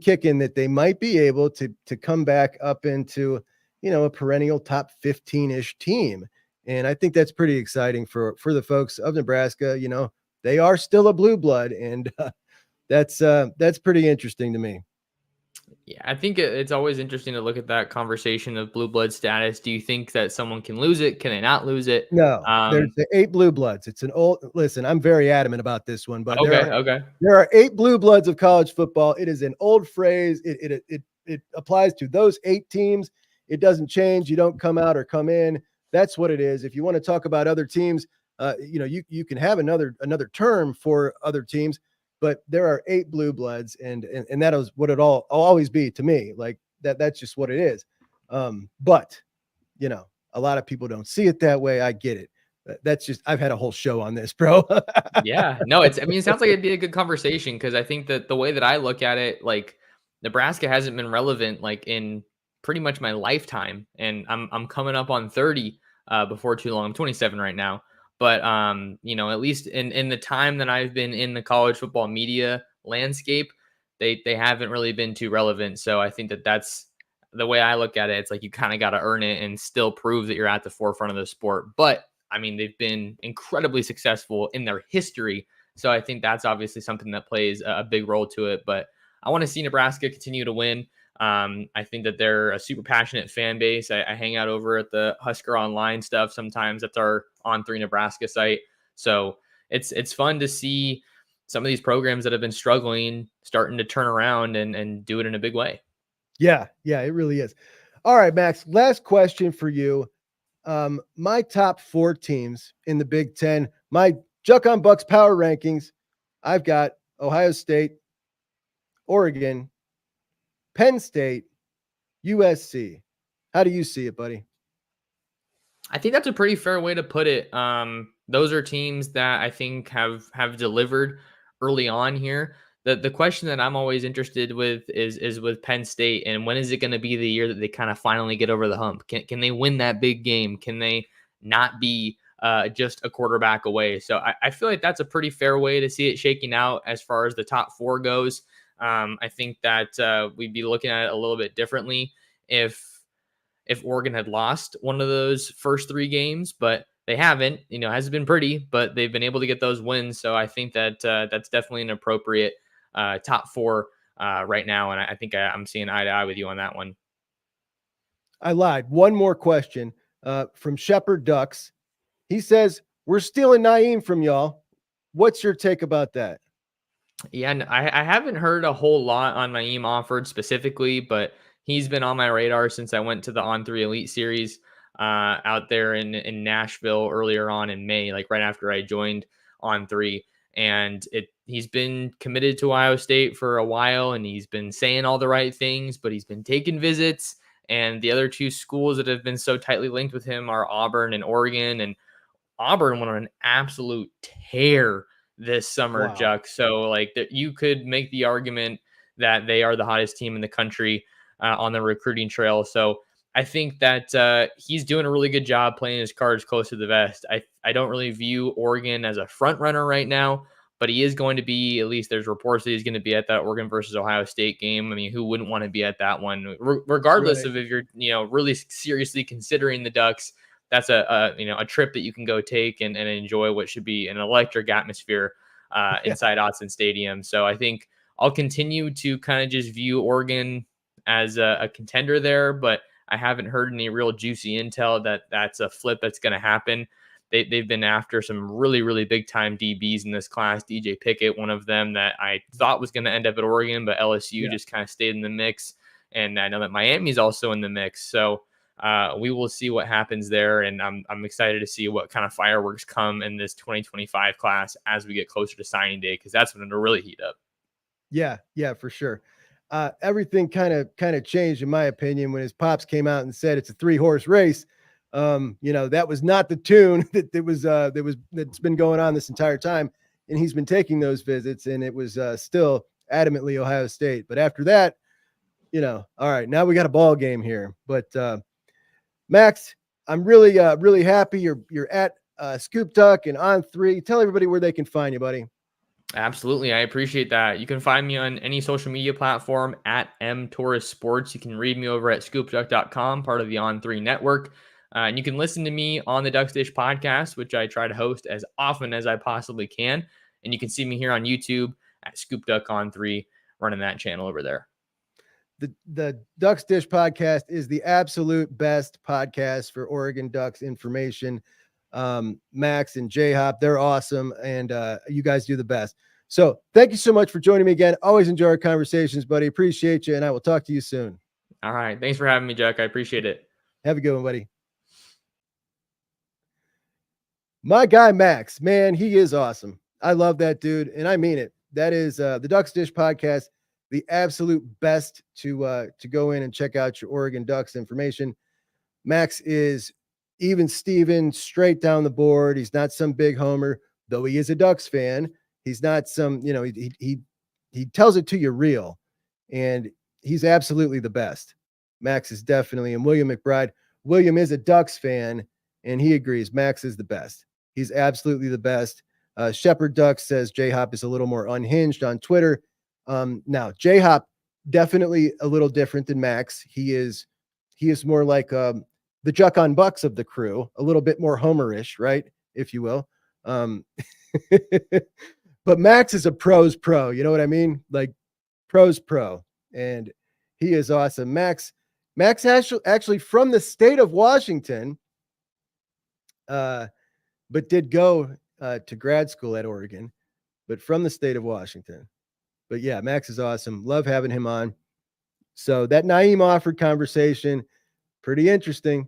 kicking that they might be able to come back up into, a perennial top 15-ish team. And I think that's pretty exciting for the folks of Nebraska. They are still a blue blood, and that's pretty interesting to me. Yeah, I think it's always interesting to look at that conversation of blue blood status. Do you think that someone can lose it? Can they not lose it? No, there's the 8 blue bloods. It's an old, listen, I'm very adamant about this one, but there are 8 blue bloods of college football. It is an old phrase. It applies to those 8 teams. It doesn't change. You don't come out or come in. That's what it is. If you want to talk about other teams, you can have another term for other teams, but there are 8 blue bloods, and that is what it'll always be to me. Like that's just what it is. But a lot of people don't see it that way. I get it. That's just, I've had a whole show on this, bro. Yeah, no, it sounds like it'd be a good conversation, because I think that the way that I look at it, like Nebraska hasn't been relevant like in pretty much my lifetime, and I'm coming up on 30 before too long. I'm 27 right now. But, at least in the time that I've been in the college football media landscape, they haven't really been too relevant. So I think that's the way I look at it. It's like you kind of got to earn it and still prove that you're at the forefront of the sport. But, they've been incredibly successful in their history. So I think that's obviously something that plays a big role to it. But I want to see Nebraska continue to win. I think that they're a super passionate fan base. I hang out over at the Husker Online stuff sometimes. That's our On3 Nebraska site. So it's fun to see some of these programs that have been struggling starting to turn around and do it in a big way. Yeah, it really is. All right, Max, last question for you. My top 4 teams in the Big Ten, my Juck on Bucks power rankings, I've got Ohio State, Oregon, Penn State, USC. How do you see it, buddy? I think that's a pretty fair way to put it. Those are teams that I think have delivered early on here. The question that I'm always interested with is with Penn State, and when is it going to be the year that they kind of finally get over the hump? Can they win that big game? Can they not be just a quarterback away? So I feel like that's a pretty fair way to see it shaking out as far as the top 4 goes. I think that we'd be looking at it a little bit differently if Oregon had lost one of those first 3 games, but they haven't. It hasn't been pretty, but they've been able to get those wins. So I think that that's definitely an appropriate top 4 right now, and I think I'm seeing eye to eye with you on that one. I lied. One more question from Shepherd Ducks. He says, we're stealing Naim from y'all. What's your take about that? Yeah, I haven't heard a whole lot on Naim Offord specifically, but he's been on my radar since I went to the On3 Elite Series out there in Nashville earlier on in May, like right after I joined On3. And he's been committed to Ohio State for a while, and he's been saying all the right things, but he's been taking visits. And the other 2 schools that have been so tightly linked with him are Auburn and Oregon. And Auburn went on an absolute tear this summer, wow. Juck. So like that, you could make the argument that they are the hottest team in the country on the recruiting trail. So I think that he's doing a really good job playing his cards close to the vest. I don't really view Oregon as a front runner right now, but he is going to be, at least there's reports that he's going to be at that Oregon versus Ohio State game. Who wouldn't want to be at that one, regardless of if you're, really seriously considering the Ducks? That's a trip that you can go take and enjoy what should be an electric atmosphere inside Autzen Stadium. So I think I'll continue to kind of just view Oregon as a contender there, but I haven't heard any real juicy intel that that's a flip that's going to happen. They've been after some really, really big time DBs in this class. DJ Pickett, one of them that I thought was going to end up at Oregon, but LSU just kind of stayed in the mix. And I know that Miami's also in the mix. So we will see what happens there. And I'm excited to see what kind of fireworks come in this 2025 class as we get closer to signing day, because that's when it'll really heat up. Yeah, for sure. Everything kind of changed, in my opinion, when his pops came out and said it's a 3-horse race. That was not the tune that's been going on this entire time. and he's been taking those visits, and it was still adamantly Ohio State. But after that, all right, now we got a ball game here. But Max, I'm really really happy you're at Scoopduck and On3. Tell everybody where they can find you, buddy. Absolutely. I appreciate that. You can find me on any social media platform at mtorresports. You can read me over at scoopduck.com, part of the On3 network. And you can listen to me on the Ducks Dish podcast, which I try to host as often as I possibly can. And you can see me here on YouTube at Scoopduck On3, running that channel over there. The Ducks Dish podcast is the absolute best podcast for Oregon Ducks information. Max and J-Hop, they're awesome, and you guys do the best. So thank you so much for joining me again. Always enjoy our conversations, buddy. Appreciate you, and I will talk to you soon. All right. Thanks for having me, Jack. I appreciate it. Have a good one, buddy. My guy, Max, man, he is awesome. I love that dude, and I mean it. That is the Ducks Dish podcast, the absolute best to go in and check out your Oregon Ducks information. Max is even Steven, straight down the board. He's not some big homer, though he is a Ducks fan. He's not some, he tells it to you real, and he's absolutely the best. Max is definitely, and William McBride. William is a Ducks fan, and he agrees Max is the best. He's absolutely the best. Shepherd Duck says J-Hop is a little more unhinged on Twitter. Now, J-Hop definitely a little different than Max. He is more like the Juck on Bucks of the crew, a little bit more homerish, right? If you will. But Max is a pro's pro. You know what I mean? Like pro's pro. And he is awesome. Max actually from the state of Washington, but did go to grad school at Oregon, but from the state of Washington. But yeah, Max is awesome. Love having him on. So that Naim Offord conversation, pretty interesting,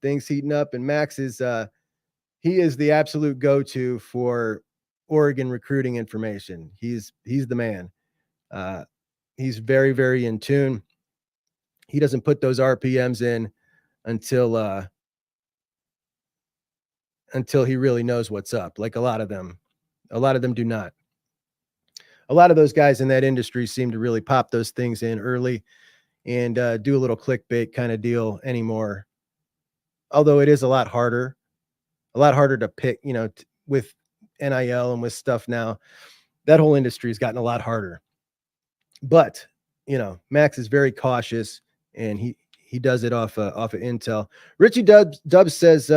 things heating up, and Max is he is the absolute go-to for Oregon recruiting information. He's the man. He's very, very in tune. He doesn't put those RPMs in until he really knows what's up. Like a lot of them do not. A lot of those guys in that industry seem to really pop those things in early and do a little clickbait kind of deal anymore. Although it is a lot harder to pick, with NIL and with stuff now. That whole industry has gotten a lot harder. But, Max is very cautious, and he does it off of intel. Richie Dubs says,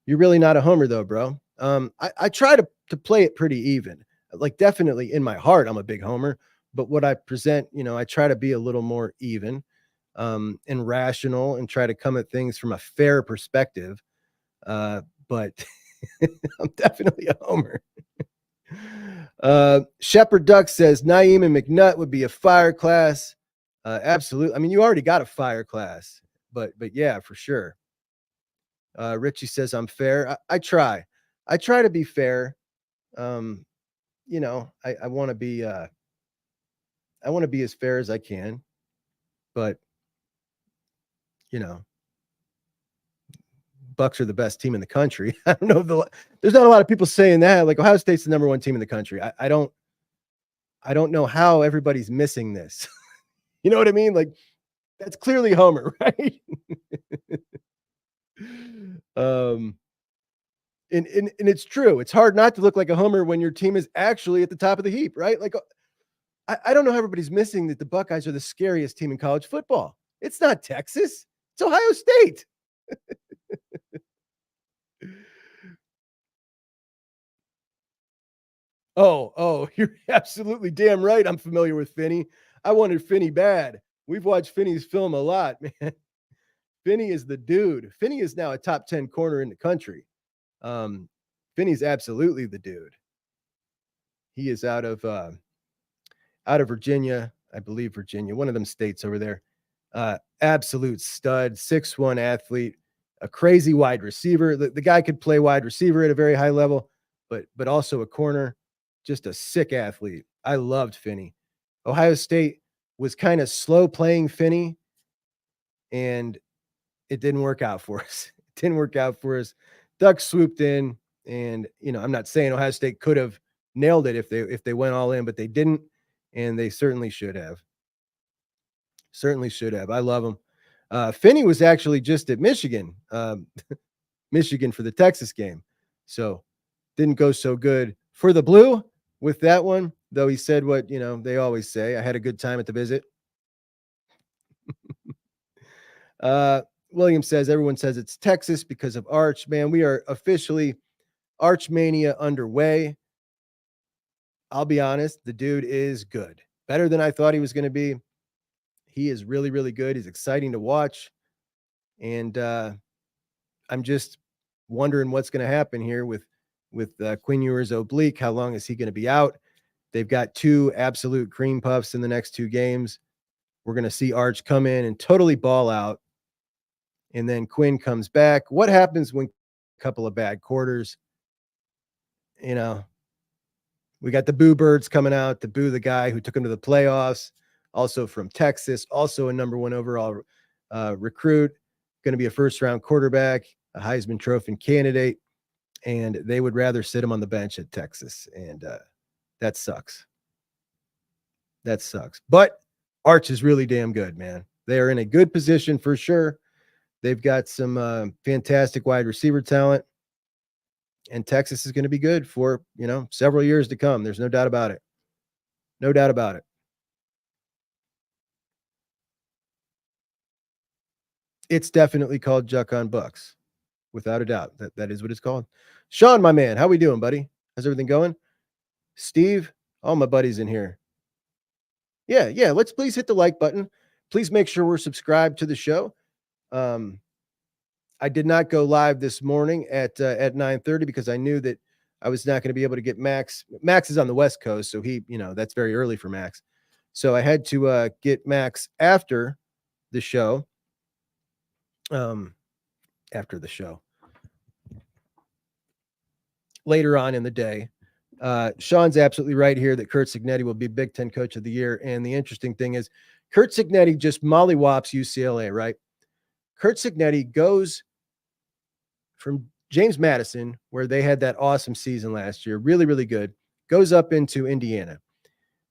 you're really not a homer though, bro. I try to play it pretty even. Like definitely in my heart, I'm a big homer, but what I present, I try to be a little more even and rational and try to come at things from a fair perspective. But I'm definitely a homer. Shepherd Duck says Naim and McNutt would be a fire class. Absolutely. I mean, you already got a fire class, but yeah, for sure. Richie says I'm fair. I try to be fair. I want to be as fair as I can, but Bucks are the best team in the country. I don't know there's not a lot of people saying that. Like Ohio State's the number one team in the country. I don't know how everybody's missing this. You know what I mean? Like that's clearly Homer, right? And it's true. It's hard not to look like a homer when your team is actually at the top of the heap, right? Like I don't know how everybody's missing that the Buckeyes are the scariest team in college football. It's not Texas. It's Ohio State. Oh, you're absolutely damn right. I'm familiar with Finny. I wanted Finny bad. We've watched Finny's film a lot, man. Finny is the dude. Finny is now a top 10 corner in the country. Finny's absolutely the dude. He is out of Virginia, I believe Virginia, one of them states over there. Absolute stud, 6'1" athlete, a crazy wide receiver. The guy could play wide receiver at a very high level, but also a corner, just a sick athlete. I loved Finny. Ohio State was kind of slow playing Finny, and it didn't work out for us. Ducks swooped in, and I'm not saying Ohio State could have nailed it if they went all in, but they didn't, and they certainly should have. Certainly should have. I love them. Finny was actually just at Michigan, Michigan for the Texas game, so didn't go so good for the Blue with that one. Though he said what they always say: "I had a good time at the visit." William says everyone says it's Texas because of Arch. Man, we are officially Arch Mania underway. I'll be honest, the dude is good. Better than I thought he was going to be. He is really, really good. He's exciting to watch. And I'm just wondering what's going to happen here with Quinn Ewers oblique. How long is he going to be out? They've got 2 absolute cream puffs in the next 2 games. We're going to see Arch come in and totally ball out. And then Quinn comes back. What happens when a couple of bad quarters? We got the Boo Birds coming out to boo the guy who took him to the playoffs, also from Texas, also a number 1 overall recruit, going to be a first-round quarterback, a Heisman Trophy candidate, and they would rather sit him on the bench at Texas, and that sucks. That sucks. But Arch is really damn good, man. They are in a good position for sure. They've got some fantastic wide receiver talent. And Texas is going to be good for, several years to come. There's no doubt about it. No doubt about it. It's definitely called Juck on Bucks. Without a doubt. That is what it's called. Sean, my man, how we doing, buddy? How's everything going? Steve, all my buddies in here. Yeah. Let's please hit the like button. Please make sure we're subscribed to the show. I did not go live this morning at 9:30 because I knew that I was not going to be able to get Max. Max is on the West Coast, so that's very early for Max. So I had to get Max after the show. Later on in the day. Sean's absolutely right here that Curt Cignetti will be Big Ten Coach of the Year. And the interesting thing is Curt Cignetti just mollywops UCLA, right? Curt Cignetti goes from James Madison, where they had that awesome season last year, really, really good, goes up into Indiana,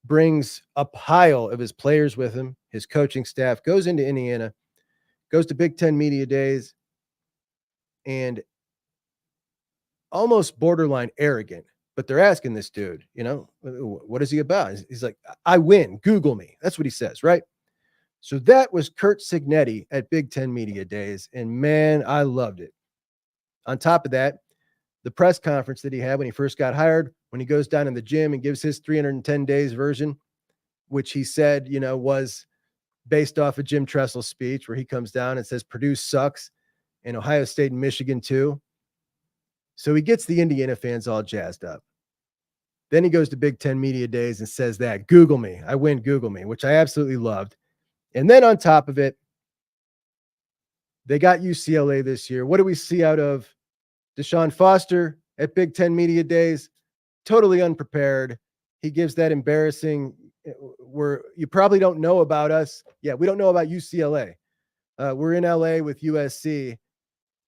brings a pile of his players with him, his coaching staff, goes into Indiana, goes to Big Ten Media Days, and almost borderline arrogant. But they're asking this dude, what is he about? He's like, I win. Google me. That's what he says, right? So that was Curt Cignetti at Big Ten Media Days. And man, I loved it. On top of that, the press conference that he had when he first got hired, when he goes down in the gym and gives his 310 days version, which he said, was based off of Jim Tressel's speech, where he comes down and says, Purdue sucks, and Ohio State and Michigan too. So he gets the Indiana fans all jazzed up. Then he goes to Big Ten Media Days and says that, Google me. I win, Google me, which I absolutely loved. And then on top of it, they got UCLA this year. What do we see out of Deshaun Foster at Big Ten Media Days? Totally unprepared. He gives that embarrassing, where you probably don't know about us. Yeah, we don't know about UCLA. We're in LA with USC.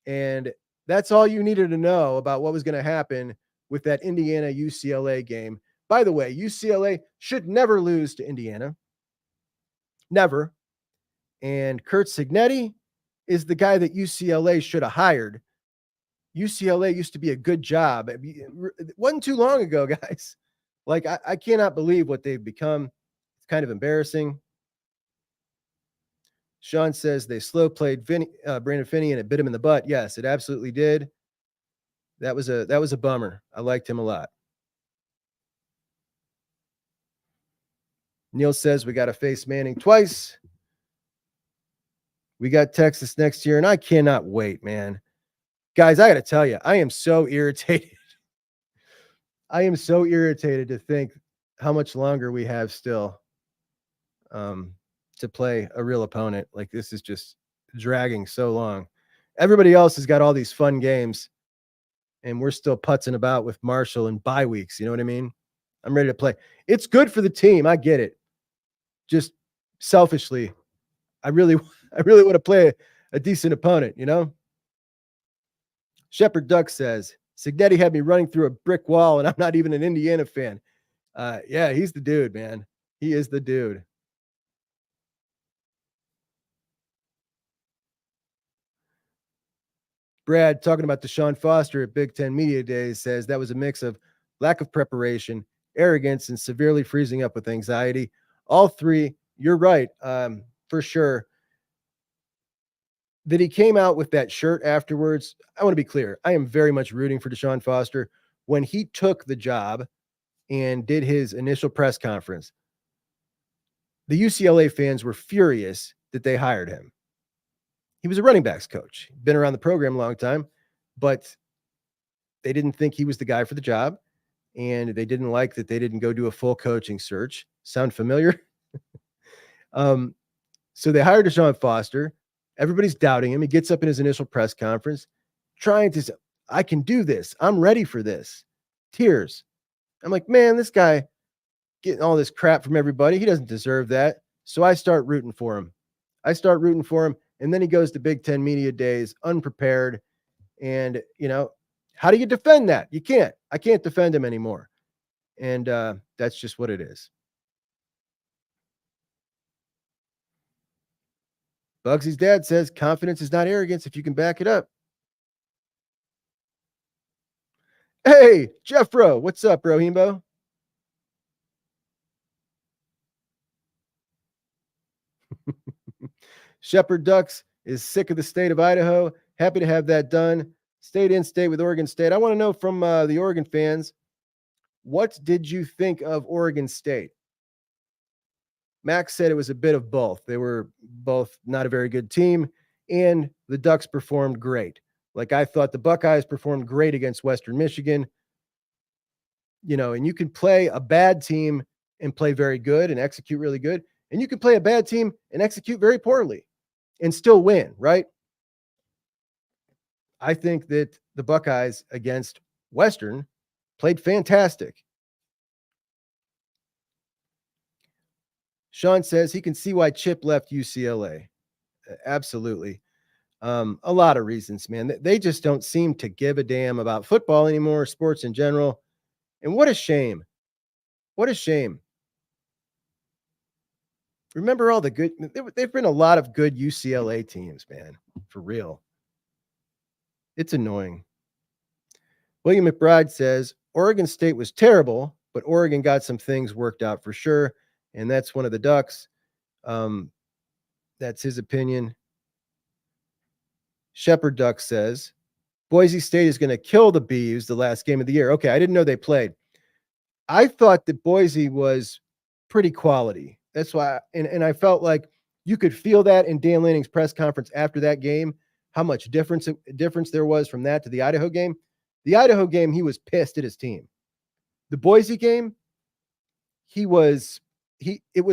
And that's all you needed to know about what was going to happen with that Indiana UCLA game. By the way, UCLA should never lose to Indiana. Never. And Curt Cignetti is the guy that UCLA should have hired. UCLA used to be a good job. It wasn't too long ago, guys. Like, I cannot believe what they've become. It's kind of embarrassing. Sean says they slow played Brandon Finny and it bit him in the butt. Yes, it absolutely did. That was a bummer. I liked him a lot. Neil says we got to face Manning twice. We got Texas next year, and I cannot wait, man. Guys, I got to tell you, I am so irritated. I am so irritated to think how much longer we have still to play a real opponent. Like, this is just dragging so long. Everybody else has got all these fun games, and we're still putzing about with Marshall and bye weeks. You know what I mean? I'm ready to play. It's good for the team. I get it. Just selfishly, I really want to play a decent opponent, Shepherd Duck says, Signetti had me running through a brick wall, and I'm not even an Indiana fan. Yeah, he's the dude, man. He is the dude. Brad, talking about Deshaun Foster at Big Ten Media Days, says that was a mix of lack of preparation, arrogance, and severely freezing up with anxiety. All three, you're right, for sure. That he came out with that shirt afterwards, I want to be clear. I am very much rooting for Deshaun Foster. When he took the job and did his initial press conference, the UCLA fans were furious that they hired him. He was a running backs coach, been around the program a long time, but they didn't think he was the guy for the job. And they didn't like that they didn't go do a full coaching search. Sound familiar? So they hired Deshaun Foster. Everybody's doubting him. He gets up in his initial press conference, trying to say, I can do this. I'm ready for this. Tears. I'm like, man, this guy getting all this crap from everybody. He doesn't deserve that. So I start rooting for him. And then he goes to Big Ten Media Days unprepared. And, how do you defend that? You can't. I can't defend him anymore. And that's just what it is. Bugsy's dad says confidence is not arrogance if you can back it up. Hey, Jeffro, what's up, bro, Himbo? Shepherd Ducks is sick of the state of Idaho. Happy to have that done. Stayed in state with Oregon State. I want to know from the Oregon fans, what did you think of Oregon State? Max said it was a bit of both. They were both not a very good team, and the Ducks performed great. Like, I thought the Buckeyes performed great against Western Michigan. And you can play a bad team and play very good and execute really good. And you can play a bad team and execute very poorly and still win, right? I think that the Buckeyes against Western played fantastic. Sean says he can see why Chip left UCLA. Absolutely. A lot of reasons, man. They just don't seem to give a damn about football anymore, sports in general. And what a shame. What a shame. Remember all the good, there've been a lot of good UCLA teams, man, for real. It's annoying. William McBride says Oregon State was terrible, but Oregon got some things worked out for sure. And that's one of the Ducks. That's his opinion. Shepherd Duck says Boise State is going to kill the Beavs the last game of the year. Okay, I didn't know they played. I thought that Boise was pretty quality. That's why, and I felt like you could feel that in Dan Lanning's press conference after that game, how much difference there was from that to the Idaho game. The Idaho game, he was pissed at his team. The Boise game, it was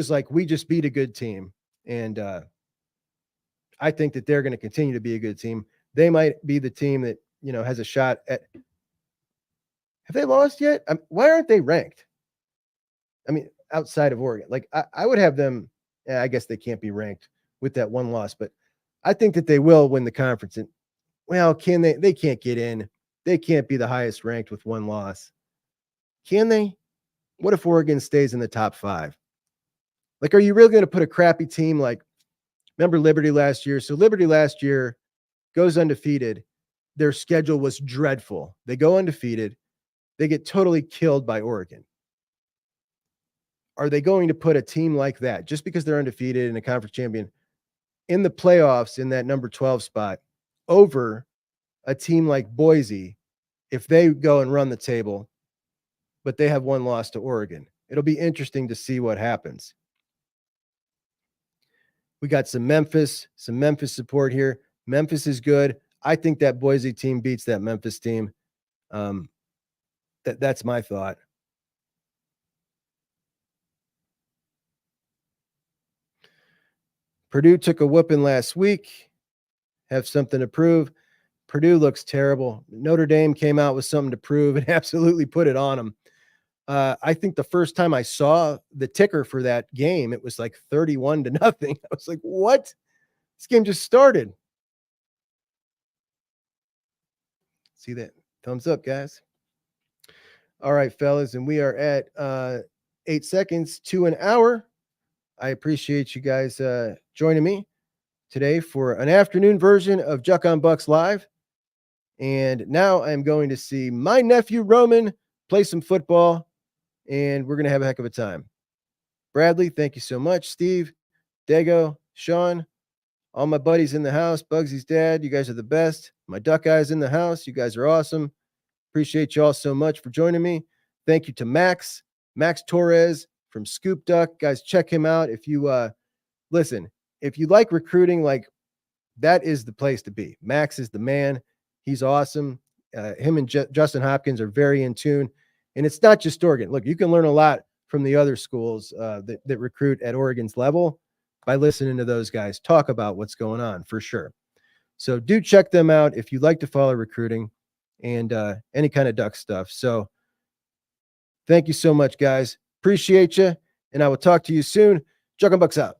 like, we just beat a good team. And I think that they're going to continue to be a good team. They might be the team that, has a shot at. Have they lost yet? Why aren't they ranked? I mean, outside of Oregon, like I would have them. I guess they can't be ranked with that one loss, but I think that they will win the conference. And well, can they? They can't get in. They can't be the highest ranked with one loss. Can they? What if Oregon stays in the top 5? Like, are you really going to put a crappy team like, remember Liberty last year? So Liberty last year goes undefeated. Their schedule was dreadful. They go undefeated. They get totally killed by Oregon. Are they going to put a team like that, just because they're undefeated and a conference champion, in the playoffs in that number 12 spot over a team like Boise if they go and run the table, but they have one loss to Oregon? It'll be interesting to see what happens. We got some Memphis support here. Memphis is good. I think that Boise team beats that Memphis team. That's my thought. Purdue took a whooping last week. Have something to prove. Purdue looks terrible. Notre Dame came out with something to prove and absolutely put it on them. I think the first time I saw the ticker for that game, it was like 31-0. I was like, what? This game just started. See that? Thumbs up, guys. All right, fellas, and we are at 8 seconds to an hour. I appreciate you guys joining me today for an afternoon version of Juck on Bucks Live. And now I'm going to see my nephew Roman play some football, and we're going to have a heck of a time. Bradley, thank you so much. Steve, Dago, Sean, all my buddies in the house, Bugsy's dad, you guys are the best. My duck eyes in the house, you guys are awesome. Appreciate you all so much for joining me. Thank you to Max Torres from Scoopduck. Guys, check him out. If you listen, if you like recruiting, like that is the place to be. Max is the man. He's awesome. Him and Justin Hopkins are very in tune. And it's not just Oregon. Look, you can learn a lot from the other schools that recruit at Oregon's level by listening to those guys talk about what's going on for sure. So do check them out if you'd like to follow recruiting and any kind of duck stuff. So thank you so much, guys. Appreciate you. And I will talk to you soon. Juck on Bucks out.